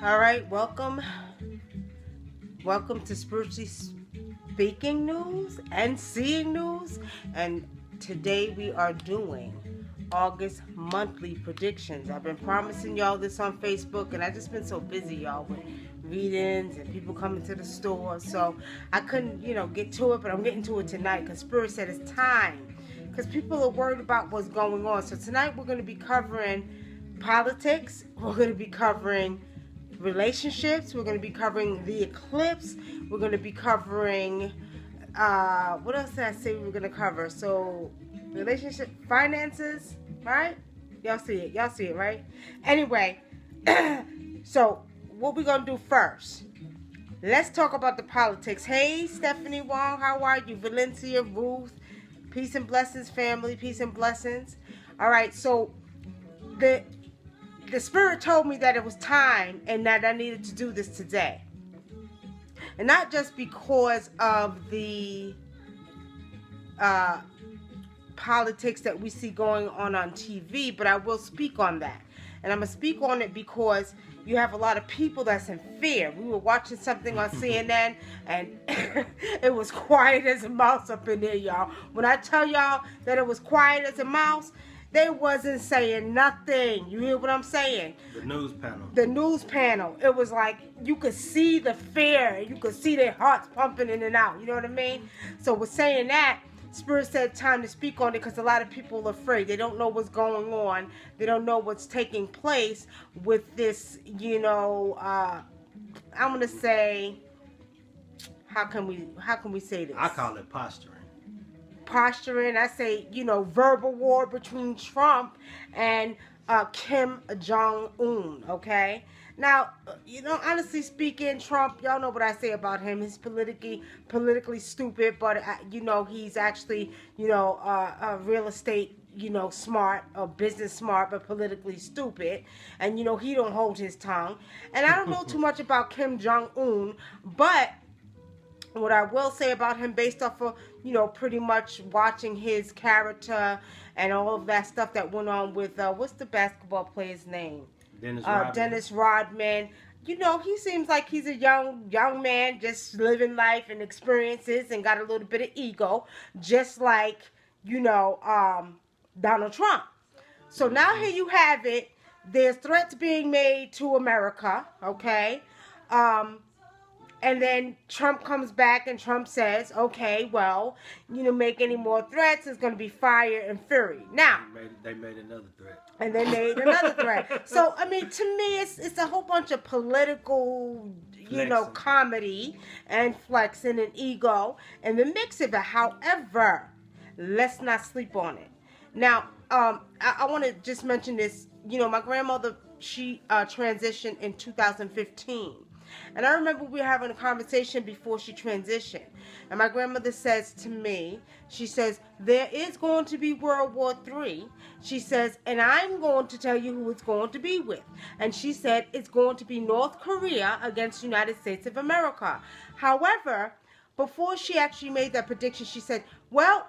All right, welcome to Spiritually Speaking News and Seeing News. And today we are doing August monthly predictions. I've been promising y'all this on Facebook, and I just been so busy, y'all, with readings and people coming to the store. So I couldn't, get to it, but I'm getting to it tonight because Spirit said it's time. Because people are worried about what's going on. So tonight we're going to be covering politics. We're going to be covering relationships. We're going to be covering the eclipse. We're going to be covering what else did I say we were going to cover? So relationship, finances, right? Y'all see it, right? Anyway, so what we're going to do first, let's talk about the politics. Hey, Stephanie Wong, how are you? Valencia, Ruth, peace and blessings, family, peace and blessings. All right, so the Spirit told me that it was time and that I needed to do this today. And not just because of the politics that we see going on TV, but I will speak on that. And I'm going to speak on it because you have a lot of people that's in fear. We were watching something on CNN, and it was quiet as a mouse up in there, y'all. When I tell y'all that it was quiet as a mouse, they wasn't saying nothing. You hear what I'm saying? The news panel. The news panel. It was like you could see the fear. You could see their hearts pumping in and out. You know what I mean? So with saying that, Spirit said time to speak on it because a lot of people are afraid. They don't know what's going on. They don't know what's taking place with this, I'm going to say, how can we say this? I call it posturing. I say, verbal war between Trump and Kim Jong-un, okay? Now, honestly speaking, Trump, y'all know what I say about him. He's politically stupid, but, he's actually, real estate, smart or business smart, but politically stupid. And, he don't hold his tongue. And I don't know too much about Kim Jong-un, but what I will say about him based off of, pretty much watching his character and all of that stuff that went on with, what's the basketball player's name? Dennis Rodman. He seems like he's a young man just living life and experiences and got a little bit of ego, just like, Donald Trump. So now here you have it. There's threats being made to America, okay? And then Trump comes back and Trump says, okay, well, make any more threats, it's going to be fire and fury. Now, they made another threat. And they made another threat. So, I mean, to me, it's a whole bunch of political, comedy and flexing and ego and the mix of it. However, let's not sleep on it. Now, I want to just mention this. My grandmother, she transitioned in 2015. And I remember we were having a conversation before she transitioned. And my grandmother says to me, she says, there is going to be World War III. She says, and I'm going to tell you who it's going to be with. And she said, it's going to be North Korea against the United States of America. However, before she actually made that prediction, she said, well,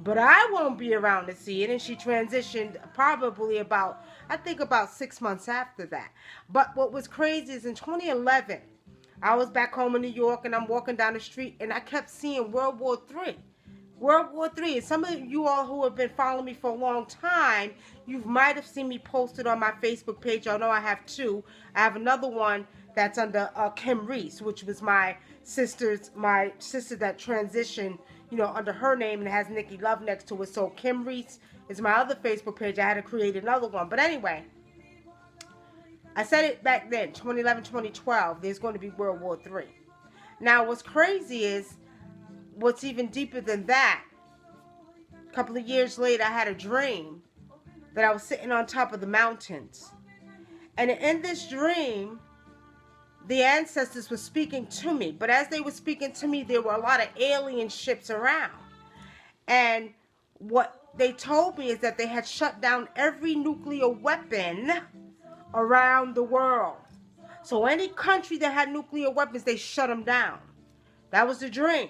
but I won't be around to see it. And she transitioned probably about 6 months after that. But what was crazy is in 2011, I was back home in New York and I'm walking down the street and I kept seeing World War III. World War III. And some of you all who have been following me for a long time, you might have seen me posted on my Facebook page. I know I have two. I have another one that's under Kim Reese, which was my sister that transitioned, under her name, and it has Nikki Love next to it. So Kim Reese is my other Facebook page. I had to create another one. But anyway, I said it back then, 2011, 2012, there's going to be World War III. Now, what's crazy is, what's even deeper than that, a couple of years later, I had a dream that I was sitting on top of the mountains. And in this dream, the ancestors were speaking to me. But as they were speaking to me, there were a lot of alien ships around. And what they told me is that they had shut down every nuclear weapon around the world. So any country that had nuclear weapons, they shut them down. That was the dream.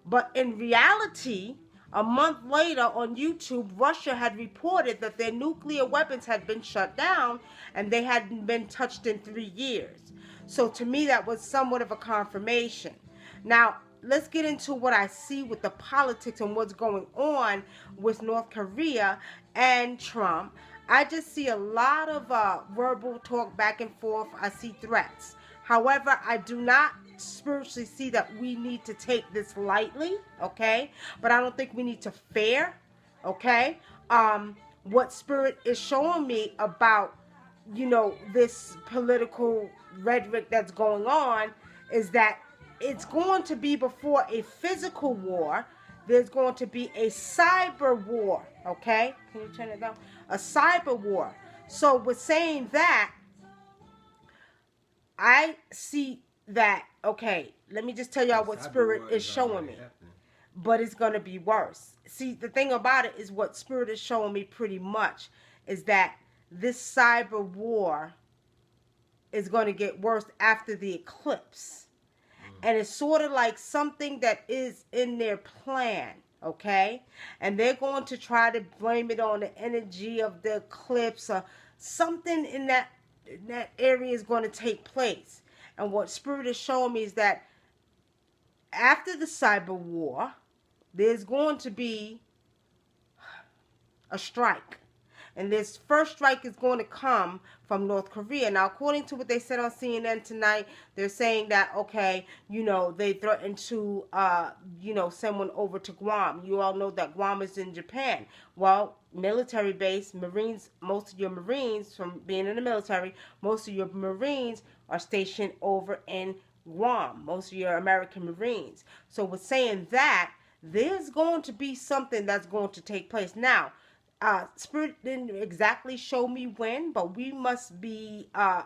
But in reality, a month later on YouTube, Russia had reported that their nuclear weapons had been shut down and they hadn't been touched in 3 years. So to me, that was somewhat of a confirmation. Now, let's get into what I see with the politics and what's going on with North Korea and Trump. I just see a lot of verbal talk back and forth. I see threats. However, I do not spiritually see that we need to take this lightly, okay? But I don't think we need to fear, okay? What spirit is showing me about, this political rhetoric that's going on is that it's going to be before a physical war. There's going to be a cyber war, okay? Can you turn it down? A cyber war. So with saying that, I see that, okay, let me just tell y'all what spirit is showing me. But it's going to be worse. See, the thing about it is what spirit is showing me pretty much is that this cyber war is going to get worse after the eclipse. And it's sort of like something that is in their plan, okay? And they're going to try to blame it on the energy of the eclipse or something in that area is going to take place. And what spirit is showing me is that after the cyber war, there's going to be a strike. And this first strike is going to come from North Korea. Now, according to what they said on CNN tonight, they're saying that, okay, they threatened to, send one over to Guam. You all know that Guam is in Japan. Well, military base, Marines, most of your Marines, from being in the military, most of your Marines are stationed over in Guam. Most of your American Marines. So with saying that, there's going to be something that's going to take place. Now, Spirit didn't exactly show me when, but we must be on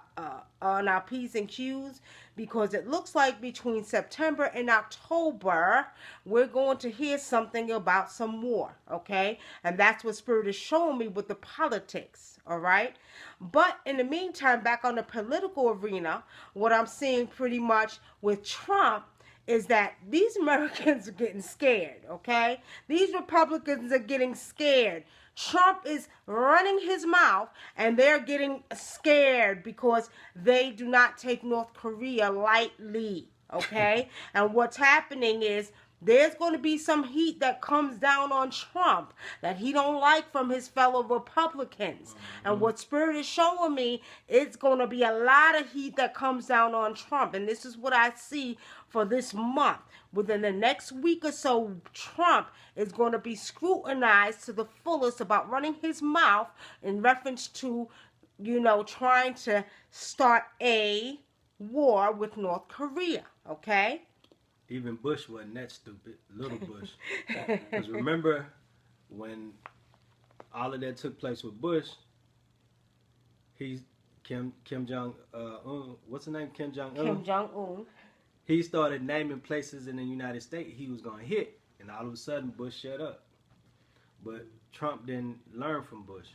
our P's and Q's, because it looks like between September and October, we're going to hear something about some war, okay? And that's what Spirit is showing me with the politics, all right? But in the meantime, back on the political arena, what I'm seeing pretty much with Trump is that these Americans are getting scared, okay? These Republicans are getting scared. Trump is running his mouth, and they're getting scared because they do not take North Korea lightly, okay? And what's happening is there's going to be some heat that comes down on Trump that he don't like from his fellow Republicans. And what Spirit is showing me, it's going to be a lot of heat that comes down on Trump. And this is what I see for this month. Within the next week or so, Trump is going to be scrutinized to the fullest about running his mouth in reference to, trying to start a war with North Korea, okay? Even Bush wasn't that stupid. Little Bush. Because remember when all of that took place with Bush, Kim Jong-un, what's the name? Kim Jong-un? Kim Jong-un. He started naming places in the United States he was going to hit. And all of a sudden, Bush shut up. But Trump didn't learn from Bush.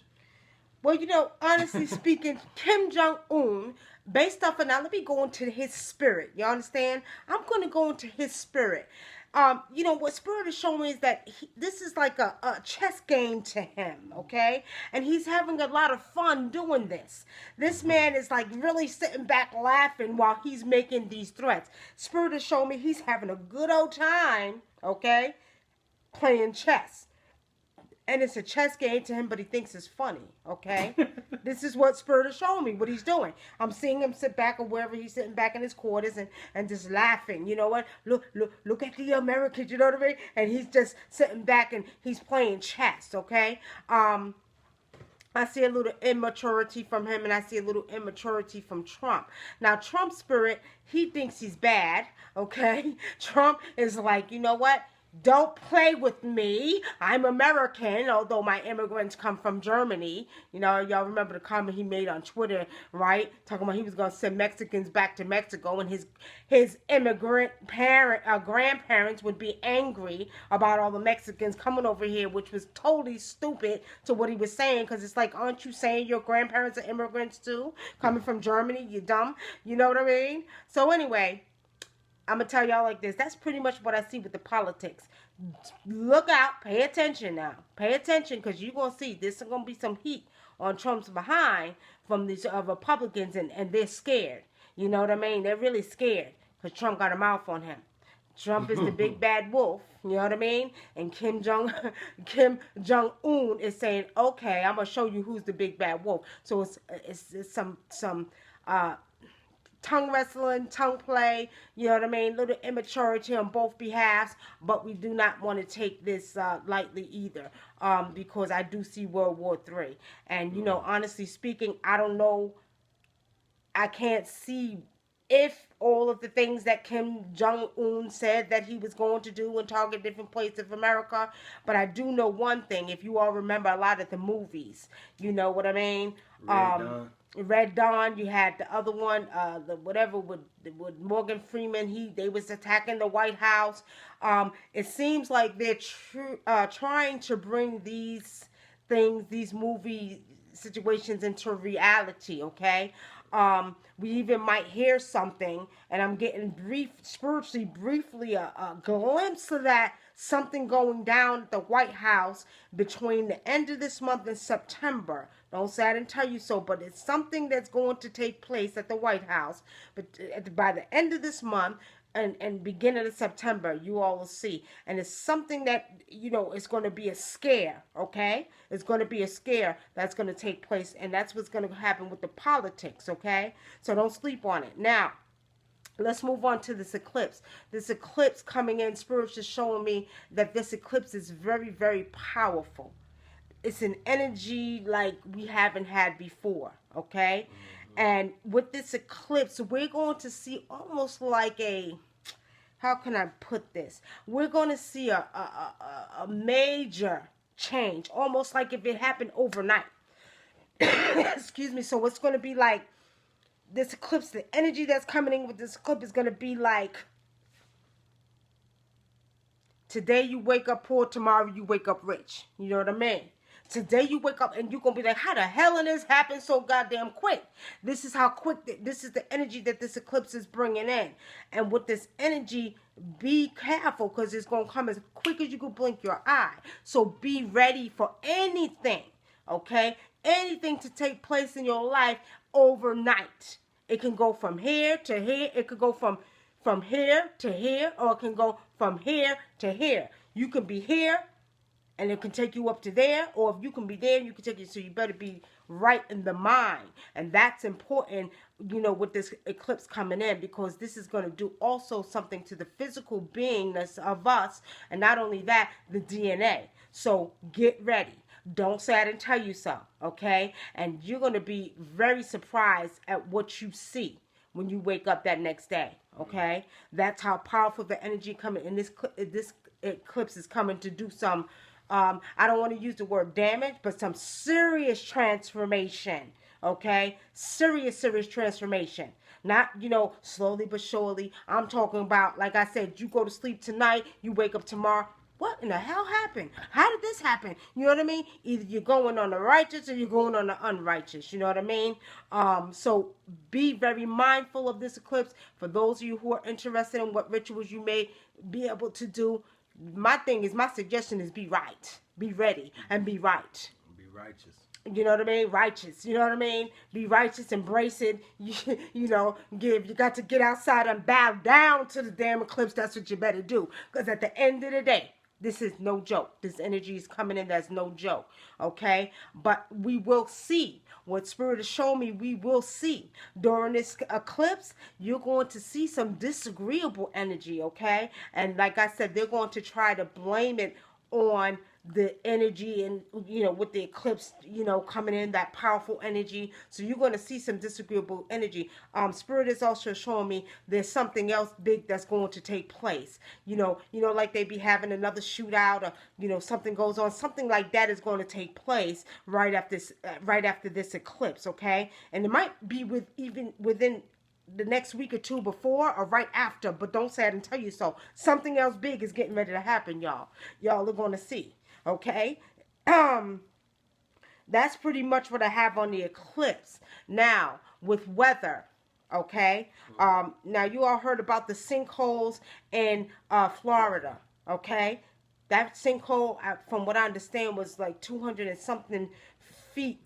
Well, honestly speaking, Kim Jong-un, based off of, now let me go into his spirit. You understand? I'm going to go into his spirit. What Spirit is showing me is that this is like a chess game to him, okay? And he's having a lot of fun doing this. This man is like really sitting back laughing while he's making these threats. Spirit is showing me he's having a good old time, okay, playing chess. And it's a chess game to him, but he thinks it's funny, okay? This is what Spirit is showing me, what he's doing. I'm seeing him sit back or wherever he's sitting back in his quarters and just laughing. You know what? Look at the Americans, you know what I mean? And he's just sitting back and he's playing chess, okay? I see a little immaturity from him, and I see a little immaturity from Trump. Now, Trump's spirit, he thinks he's bad, okay? Trump is like, you know what? Don't play with me. I'm American, although my immigrants come from Germany. Y'all remember the comment he made on Twitter, right? Talking about he was going to send Mexicans back to Mexico, and his immigrant grandparents would be angry about all the Mexicans coming over here, which was totally stupid to what he was saying, because it's like, aren't you saying your grandparents are immigrants too? Coming from Germany, you dumb? You know what I mean? So anyway, I'm going to tell y'all like this. That's pretty much what I see with the politics. Look out. Pay attention now. Pay attention, because you're going to see there's going to be some heat on Trump's behind from these Republicans, and they're scared. You know what I mean? They're really scared because Trump got a mouth on him. Trump is the big bad wolf, you know what I mean? And Kim Jong Un is saying, "Okay, I'm gonna show you who's the big bad wolf." So it's some tongue wrestling, tongue play, you know what I mean? Little immaturity on both behalves, but we do not want to take this lightly either, because I do see World War III, and you know, honestly speaking, I don't know. I can't see if all of the things that Kim Jong-un said that he was going to do and target different places of America. But I do know one thing. If you all remember a lot of the movies, you know what I mean? Red Dawn. You had the other one, the whatever with Morgan Freeman. They was attacking the White House. It seems like they're trying to bring these things, these movie situations into reality. Okay. We even might hear something, and I'm getting briefly a glimpse of that, something going down at the White House between the end of this month and September. Don't say I didn't tell you so, but it's something that's going to take place at the White House. But by the end of this month, and beginning of September, you all will see. And it's something that, you know, it's going to be a scare, okay? It's going to be a scare that's going to take place, and that's what's going to happen with the politics, okay? So don't sleep on it. Now, let's move on to this eclipse. This eclipse coming in, Spirit is showing me that this eclipse is very, very powerful. It's an energy like we haven't had before, okay? And with this eclipse, we're going to see almost like how can I put this? We're going to see a major change, almost like if it happened overnight. Excuse me. So it's going to be like this eclipse, the energy that's coming in with this eclipse is going to be like, today you wake up poor, tomorrow you wake up rich. You know what I mean? Today you wake up and you're going to be like, how the hell did this happen so goddamn quick? This is how quick, this is the energy that this eclipse is bringing in. And with this energy, be careful because it's going to come as quick as you can blink your eye. So be ready for anything, okay? Anything to take place in your life overnight. It can go from here to here. It could go from here to here, or it can go from here to here. You can be here, and it can take you up to there, or if you can be there, you can take it. So you better be right in the mind. And that's important, you know, with this eclipse coming in, because this is going to do also something to the physical beingness of us. And not only that, the DNA. So get ready. Don't say I didn't tell you so, okay? And you're going to be very surprised at what you see when you wake up that next day, okay? That's how powerful the energy coming in. This eclipse is coming to do some, I don't want to use the word damage, but some serious transformation, okay? Serious transformation. Not, you know, slowly but surely. I'm talking about, like I said, you go to sleep tonight, you wake up tomorrow. What in the hell happened? How did this happen? You know what I mean? Either you're going on the righteous or you're going on the unrighteous. You know what I mean? So be very mindful of this eclipse. For those of you who are interested in what rituals you may be able to do, my suggestion is be right. Be ready and be right. Be righteous. You know what I mean? Righteous. You know what I mean? Be righteous, embrace it. You know, you got to get outside and bow down to the damn eclipse. That's what you better do. Because at the end of the day, this is no joke. This energy is coming in. That's no joke. Okay? But we will see. What Spirit is showing me, we will see. During this eclipse, you're going to see some disagreeable energy. Okay? And like I said, they're going to try to blame it on the energy and, you know, with the eclipse, you know, coming in, that powerful energy. So you're going to see some disagreeable energy. Spirit is also showing me there's something else big that's going to take place. You know, like they be having another shootout, or, you know, something goes on, something like that is going to take place right after this eclipse. Okay. And it might be within the next week or two before or right after, but don't say I didn't tell you so. Something else big is getting ready to happen, y'all. Y'all are going to see. Okay? That's pretty much what I have on the eclipse. Now, with weather, okay? Now, you all heard about the sinkholes in Florida, okay? That sinkhole, from what I understand, was like 200 and something feet